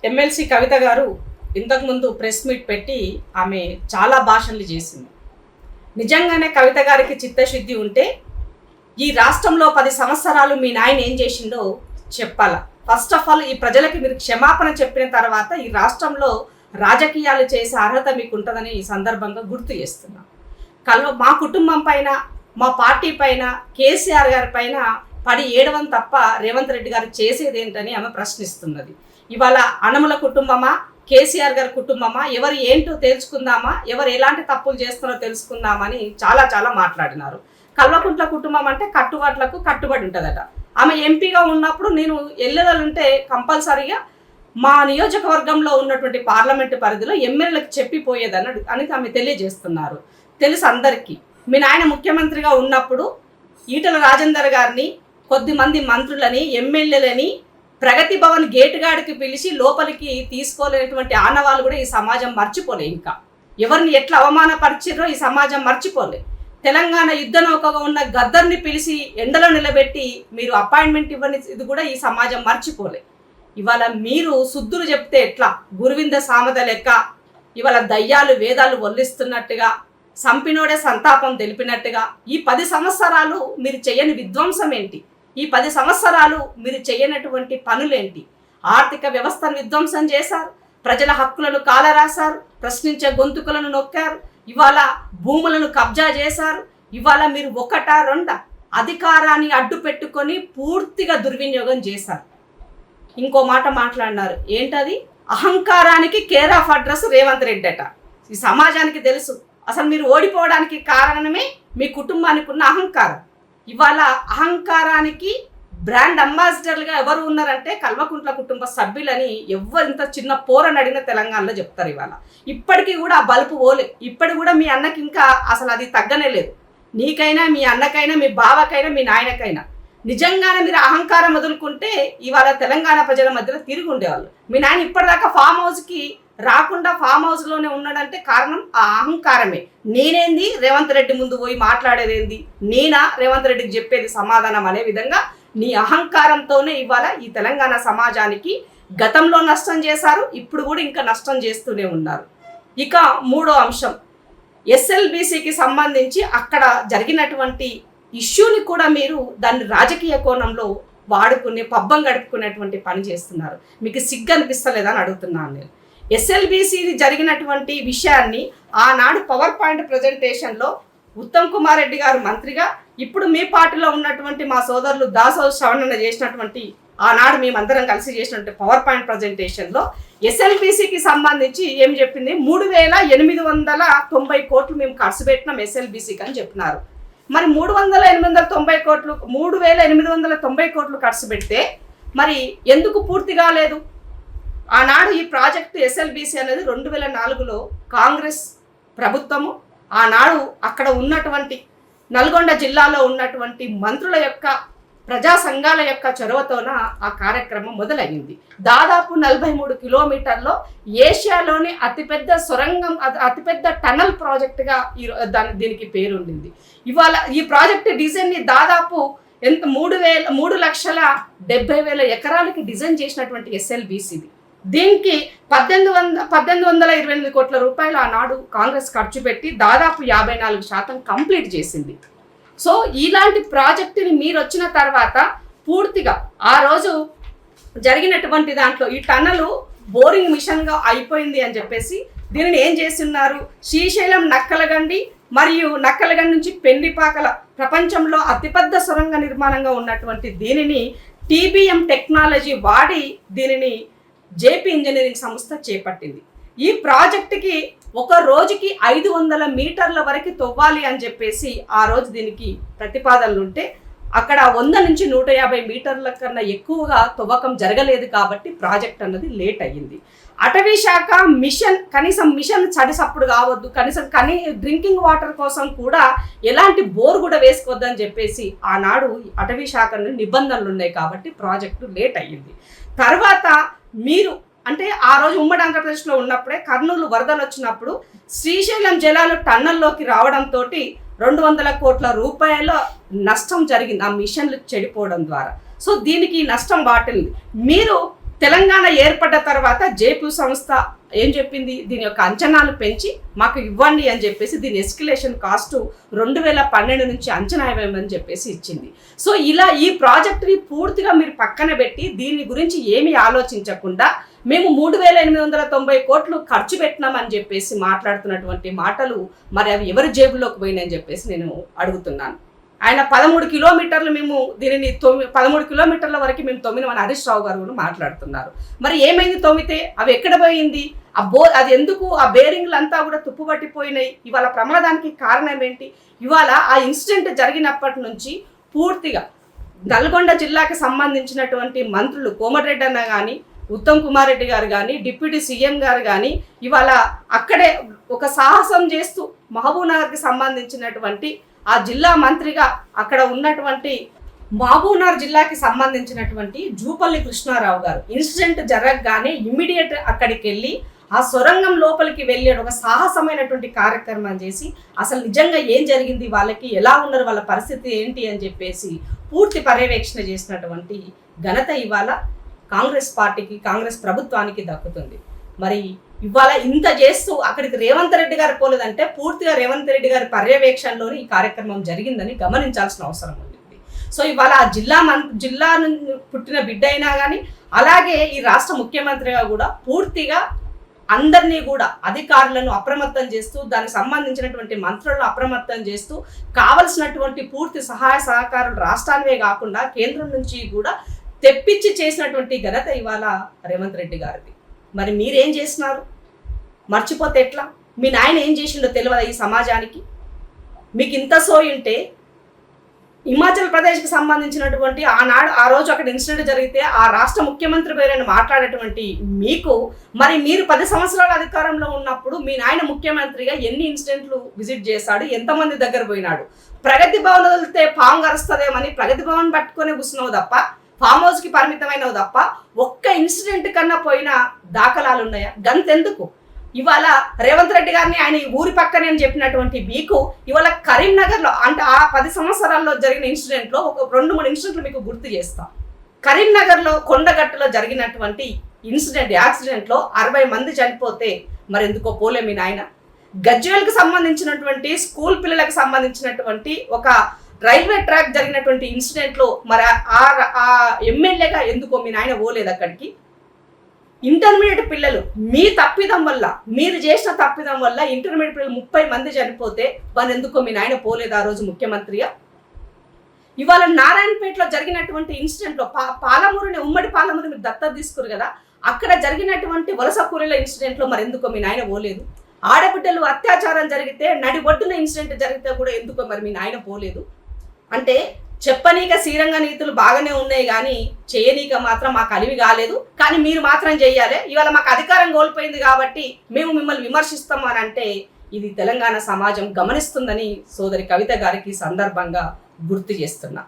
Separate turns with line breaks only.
MLC కవిత గారు ఇంతకుముందు press meet పెట్టి ఆమె చాలా భాషణలు చేసింది. నిజంగానే కవిత గారికి చిత్తశుద్ధి ఉంటే ఈ రాష్ట్రంలో 10 సంవత్సరాలు మీ నాయన ఏం చేసిండో చెప్పాలా. ఫస్ట్ ఆఫ్ ఆల్ ఈ ప్రజలకి మీరు క్షమాపణ చెప్పిన తర్వాత ఈ రాష్ట్రంలో రాజకీయాలు చేసే అర్హత మీకు ఉంటుందని ఈ సందర్భంగా గుర్తు చేస్తున్నాం. మా కుటుంబం పైన, మా పార్టీ పైన, కేసీఆర్ గారి పైన పడి ఏడవం తప్ప రేవంత్ రెడ్డి గారు చేసేది ఏంటని ఆమె ప్రశ్నిస్తున్నది. ఇవాళ అనముల కుటుంబమా, కేసీఆర్ గారి కుటుంబమా, ఎవరు ఏంటో తెలుసుకుందామా, ఎవరు ఎలాంటి తప్పులు చేస్తున్నారో తెలుసుకుందామని చాలా మాట్లాడినారు. కల్వకుంట్ల కుటుంబం అంటే కట్టుబాట్లకు కట్టుబడి ఉంటుందట. ఆమె ఎంపీగా ఉన్నప్పుడు నేను ఎల్లెలుంటే కంపల్సరీగా మా నియోజకవర్గంలో ఉన్నటువంటి పార్లమెంటు పరిధిలో ఎమ్మెల్యేలకు చెప్పిపోయేదని అని ఆమె తెలియజేస్తున్నారు. తెలుసు అందరికీ. మీ నాయన ముఖ్యమంత్రిగా ఉన్నప్పుడు ఈటల రాజేందర్ గారిని, కొద్దిమంది మంత్రులని, ఎమ్మెల్యేలని ప్రగతి భవన్ గేటుగాడికి పిలిచి లోపలికి తీసుకోలేనటువంటి ఆనవాళ్ళు కూడా ఈ సమాజం మర్చిపోలే. ఇంకా ఎవరిని ఎట్లా అవమానపరిచారో ఈ సమాజం మర్చిపోలే. తెలంగాణ యుద్ధ నౌకగా ఉన్న గద్దర్ని పిలిచి ఎండలో నిలబెట్టి మీరు అపాయింట్మెంట్ ఇవ్వని ఇది కూడా ఈ సమాజం మర్చిపోలే. ఇవాళ మీరు శుద్ధులు చెప్తే ఎట్లా, గురువింద సామెత లెక్క ఇవాళ దయ్యాలు వేదాలు వల్లిస్తున్నట్టుగా, సంపినోడే సంతాపం తెలిపినట్టుగా ఈ 10 సంవత్సరాలు మీరు చేయని విధ్వంసం ఏంటి? ఈ 10 సంవత్సరాలు మీరు చేయనటువంటి పనులేంటి? ఆర్థిక వ్యవస్థను విధ్వంసం చేశారు, ప్రజల హక్కులను కాలరాశారు, ప్రశ్నించే గొంతుకులను నొక్కారు, ఇవాళ భూములను కబ్జా చేశారు. ఇవాళ మీరు ఒకటా రెండా అధికారాన్ని అడ్డు పెట్టుకొని పూర్తిగా దుర్వినియోగం చేశారు. ఇంకో మాట మాట్లాడినారు, ఏంటది? అహంకారానికి care of address Revanth Reddy అట. ఈ సమాజానికి తెలుసు అసలు మీరు ఓడిపోవడానికి కారణమే మీ కుటుంబానికి ఉన్న అహంకారం. ఇవాళ అహంకారానికి బ్రాండ్ అంబాసిడర్లుగా ఎవరు ఉన్నారంటే కల్వకుంట్ల కుటుంబ సభ్యులని ఎవరు ఇంత చిన్న పోరని అడిగిన తెలంగాణలో చెప్తారు. ఇవాళ ఇప్పటికీ కూడా ఆ బలుపు పోలే. ఇప్పటికి కూడా మీ అన్నకి ఇంకా అసలు అది తగ్గనే లేదు. నీకైనా, మీ అన్నకైనా, మీ బావకైనా, మీ నాయనకైనా నిజంగానే మీరు అహంకారం వదులుకుంటే ఇవాళ తెలంగాణ ప్రజల మధ్యలో తిరిగి ఉండేవాళ్ళు. మీ నాయన ఇప్పటిదాకా ఫామ్ హౌస్కి రాకుండా ఫామ్ హౌస్లోనే ఉన్నాడంటే కారణం ఆ అహంకారమే. నేనేంది రేవంత్ రెడ్డి ముందు పోయి మాట్లాడేదేంది, నేనా రేవంత్ రెడ్డికి చెప్పేది సమాధానం అనే విధంగా నీ అహంకారంతోనే ఇవాళ ఈ తెలంగాణ సమాజానికి గతంలో నష్టం చేశారు, ఇప్పుడు కూడా ఇంకా నష్టం చేస్తూనే ఉన్నారు. ఇక మూడో అంశం, ఎస్ఎల్బీసీకి సంబంధించి అక్కడ జరిగినటువంటి ఇష్యూని కూడా మీరు దాన్ని రాజకీయ కోణంలో వాడుకునే పబ్బం గడుపుకునేటువంటి పని చేస్తున్నారు. మీకు సిగ్గు అనిపిస్తలేదని అడుగుతున్నాను నేను. ఎస్ఎల్బీసీ జరిగినటువంటి విషయాన్ని ఆనాడు పవర్ పాయింట్ ప్రజెంటేషన్లో ఉత్తమ్ కుమార్ రెడ్డి గారు మంత్రిగా, ఇప్పుడు మీ పార్టీలో ఉన్నటువంటి మా సోదరులు దాసో శ్రవణ చేసినటువంటి ఆనాడు మేమందరం కలిసి చేసినటువంటి పవర్ పాయింట్ ప్రజెంటేషన్లో ఎస్ఎల్బీసీకి సంబంధించి ఏం చెప్పింది? 3,890 కోట్లు మేము ఖర్చు పెట్టినాం ఎస్ఎల్బీసీకి అని చెప్పినారు. మరి 3,890 కోట్లు 3,890 కోట్లు ఖర్చు పెడితే మరి ఎందుకు పూర్తి కాలేదు? ఆనాడు ఈ ప్రాజెక్టు ఎస్ఎల్బీసీ అనేది 2004లో కాంగ్రెస్ ప్రభుత్వము ఆనాడు అక్కడ ఉన్నటువంటి నల్గొండ జిల్లాలో ఉన్నటువంటి మంత్రుల యొక్క, ప్రజా సంఘాల యొక్క చొరవతోన ఆ కార్యక్రమం మొదలైంది. దాదాపు 43 కిలోమీటర్లో ఏషియాలోని అతిపెద్ద సొరంగం, అతిపెద్ద టనల్ ప్రాజెక్టుగా దీనికి పేరు ఉండింది. ఇవాళ ఈ ప్రాజెక్టు డిజైన్ని దాదాపు 3,70,000 ఎకరాలకి డిజైన్ చేసినటువంటి ఎస్ఎల్బీసీది. దీనికి 1,828 కోట్ల రూపాయలు ఆనాడు కాంగ్రెస్ ఖర్చు పెట్టి దాదాపు 54% కంప్లీట్ చేసింది. సో ఇలాంటి ప్రాజెక్టుని మీరు వచ్చిన తర్వాత పూర్తిగా ఆ రోజు జరిగినటువంటి దాంట్లో ఈ టన్నలు బోరింగ్ మిషన్గా అయిపోయింది అని చెప్పేసి దీనిని ఏం చేస్తున్నారు? శ్రీశైలం నక్కలగండి మరియు నక్కలగండి నుంచి పెండిపాకల ప్రపంచంలో అతిపెద్ద సొరంగ నిర్మాణంగా ఉన్నటువంటి దీనిని టీబీఎం టెక్నాలజీ వాడి దీనిని జేపీ ఇంజనీరింగ్ సంస్థ చేపట్టింది. ఈ ప్రాజెక్టుకి ఒక రోజుకి 500 మీటర్ల వరకు తవ్వాలి అని చెప్పేసి ఆ రోజు దీనికి ప్రతిపాదనలు ఉంటే అక్కడ 100 నుంచి 150 మీటర్ల కన్నా ఎక్కువగా తవ్వకం జరగలేదు కాబట్టి ప్రాజెక్ట్ అన్నది లేట్ అయ్యింది. అటవీ శాఖ కనీసం మిషన్ చడిసప్పుడు కావద్దు, కనీసం డ్రింకింగ్ వాటర్ కోసం కూడా ఎలాంటి బోర్ కూడా వేసుకోవద్దని చెప్పేసి ఆనాడు అటవీ శాఖ నిబంధనలు ఉన్నాయి కాబట్టి ప్రాజెక్టు లేట్ అయ్యింది. తర్వాత మీరు అంటే ఆ రోజు ఉమ్మడి ఆంధ్రప్రదేశ్లో ఉన్నప్పుడే కర్నూలు వరదలు వచ్చినప్పుడు శ్రీశైలం జలాలు టన్నల్లోకి రావడంతో 200 కోట్ల రూపాయల నష్టం జరిగింది ఆ మిషన్లు చెడిపోవడం ద్వారా. సో దీనికి నష్టం వాటిల్ని మీరు తెలంగాణ ఏర్పడ్డ తర్వాత జేపీ సంస్థ ఏం చెప్పింది, దీని యొక్క అంచనాలు పెంచి మాకు ఇవ్వండి అని చెప్పేసి దీని ఎస్కిలేషన్ కాస్ట్ 2012 నుంచి అంచనా వేయమని చెప్పేసి ఇచ్చింది. సో ఇలా ఈ ప్రాజెక్టుని పూర్తిగా మీరు పక్కన పెట్టి దీని గురించి ఏమీ ఆలోచించకుండా మేము 3890 కోట్లు ఖర్చు పెట్టినామని చెప్పేసి మాట్లాడుతున్నటువంటి మాటలు మరి అవి ఎవరి జేబులోకి పోయినాయని చెప్పేసి నేను అడుగుతున్నాను. ఆయన 13 కిలోమీటర్లు మేము దీనిని 13 కిలోమీటర్ల వరకు మేము తొమ్మినమని హరీష్ రావు గారు కూడా మాట్లాడుతున్నారు. మరి ఏమైంది తొమ్మితే? అవి ఎక్కడ పోయింది? అది ఎందుకు ఆ బేరింగ్లు అంతా కూడా తుప్పుపట్టిపోయినాయి? ఇవాళ ప్రమాదానికి కారణం ఏంటి? ఇవాళ ఆ ఇన్సిడెంట్ జరిగినప్పటి నుంచి పూర్తిగా నల్గొండ జిల్లాకి సంబంధించినటువంటి మంత్రులు కోమటిరెడ్డి అన్న కానీ, ఉత్తమ్ కుమార్ రెడ్డి గారు కానీ, డిప్యూటీ సీఎం గారు కానీ ఇవాళ అక్కడే ఒక సాహసం చేస్తూ మహబూబ్నగర్కి సంబంధించినటువంటి ఆ జిల్లా మంత్రిగా అక్కడ ఉన్నటువంటి మహబూబ్నగర్ జిల్లాకి సంబంధించినటువంటి జూపల్లి కృష్ణారావు గారు ఇన్సిడెంట్ జరగగానే ఇమ్మీడియట్ అక్కడికి వెళ్ళి ఆ సొరంగం లోపలికి వెళ్ళి ఒక సాహసమైనటువంటి కార్యక్రమం చేసి అసలు నిజంగా ఏం జరిగింది, వాళ్ళకి ఎలా ఉన్నారు, వాళ్ళ పరిస్థితి ఏంటి అని చెప్పేసి పూర్తి పర్యవేక్షణ చేసినటువంటి ఘనత ఇవాళ కాంగ్రెస్ పార్టీకి, కాంగ్రెస్ ప్రభుత్వానికి దక్కుతుంది. మరి ఇవాళ ఇంత చేస్తూ అక్కడికి రేవంత్ రెడ్డి గారు పోలేదంటే పూర్తిగా రేవంత్ రెడ్డి గారి పర్యవేక్షణలోనే ఈ కార్యక్రమం జరిగిందని గమనించాల్సిన అవసరం ఉంది. సో ఇవాళ ఆ జిల్లా పుట్టిన బిడ్డ అయినా కానీ అలాగే ఈ రాష్ట్ర ముఖ్యమంత్రిగా కూడా పూర్తిగా అందరినీ కూడా అధికారులను అప్రమత్తం చేస్తూ దానికి సంబంధించినటువంటి మంత్రులను అప్రమత్తం చేస్తూ కావలసినటువంటి పూర్తి సహాయ సహకారాలు రాష్ట్రానివే కాకుండా కేంద్రం నుంచి కూడా తెప్పించి చేసినటువంటి ఘనత ఇవాళ రేవంత్ రెడ్డి గారిది. మరి మీరేం చేస్తున్నారు? మర్చిపోతే ఎట్లా? మీ నాయన ఏం చేసిండో తెలియదా ఈ సమాజానికి? మీకు ఇంత సోయి ఉంటే హిమాచల్ ప్రదేశ్కి సంబంధించినటువంటి ఆ రోజు అక్కడ ఇన్సిడెంట్ జరిగితే ఆ రాష్ట్ర ముఖ్యమంత్రి పేరైనా మాట్లాడేటువంటి మీకు మరి మీరు 10 సంవత్సరాల అధికారంలో ఉన్నప్పుడు మీ నాయన ముఖ్యమంత్రిగా ఎన్ని ఇన్సిడెంట్లు విజిట్ చేశాడు, ఎంతమంది దగ్గర పోయినాడు? ప్రగతి భవన్ వదిలితే పాము కరుస్తుందేమని ప్రగతి భవన్ పట్టుకొని కూర్చున్నావు తప్ప, ఫామ్ హౌస్కి పరిమితమైనవి తప్ప ఒక్క ఇన్సిడెంట్ కన్నా పోయిన దాఖలాలు ఉన్నాయా? గంతెందుకు ఇవాళ రేవంత్ రెడ్డి గారిని ఆయన ఊరి పక్కనే అని చెప్పినటువంటి మీకు ఇవాళ కరీంనగర్లో అంటే ఆ 10 సంవత్సరాల్లో జరిగిన ఇన్సిడెంట్లో ఒక 2-3 ఇన్సిడెంట్లు మీకు గుర్తు చేస్తాం. కరీంనగర్లో కొండగట్టులో జరిగినటువంటి యాక్సిడెంట్లో 60 మంది చనిపోతే మరి ఎందుకో పోలే మీ నాయన? గజ్వేల్కి సంబంధించినటువంటి స్కూల్ పిల్లలకు సంబంధించినటువంటి ఒక రైల్వే ట్రాక్ జరిగినటువంటి ఇన్సిడెంట్లో మరి ఆ ఎమ్మెల్యేగా ఎందుకో మీ నాయన పోలేదు అక్కడికి? ఇంటర్మీడియట్ పిల్లలు మీ తప్పిదం వల్ల, మీరు చేసిన తప్పిదం వల్ల ఇంటర్మీడియట్ పిల్లలు 30 మంది చనిపోతే వాళ్ళు ఎందుకో మీ నాయన పోలేదు ఆ రోజు ముఖ్యమంత్రిగా? ఇవాళ నారాయణపేటలో జరిగినటువంటి ఇన్సిడెంట్లో ఉమ్మడి పాలమూరుని మీరు దత్తత తీసుకురు కదా, అక్కడ జరిగినటువంటి వలస కూలీల ఇన్సిడెంట్లో మరి ఎందుకో మీ నాయన పోలేదు? ఆడబిడ్డలు అత్యాచారం జరిగితే నడి ఒడ్డున ఇన్సిడెంట్ జరిగితే కూడా ఎందుకో మరి మీ నాయన పోలేదు? అంటే చెప్పనీక శ్రీరంగ నీతులు బాగానే ఉన్నాయి కానీ చేయనీక మాత్రం మాకు అలివి కాలేదు, కానీ మీరు మాత్రం చెయ్యాలి. ఇవాళ మాకు అధికారం కోల్పోయింది కాబట్టి మేము మిమ్మల్ని విమర్శిస్తాము అని అంటే ఇది తెలంగాణ సమాజం గమనిస్తుందని సోదరి కవిత గారికి సందర్భంగా గుర్తు చేస్తున్నా.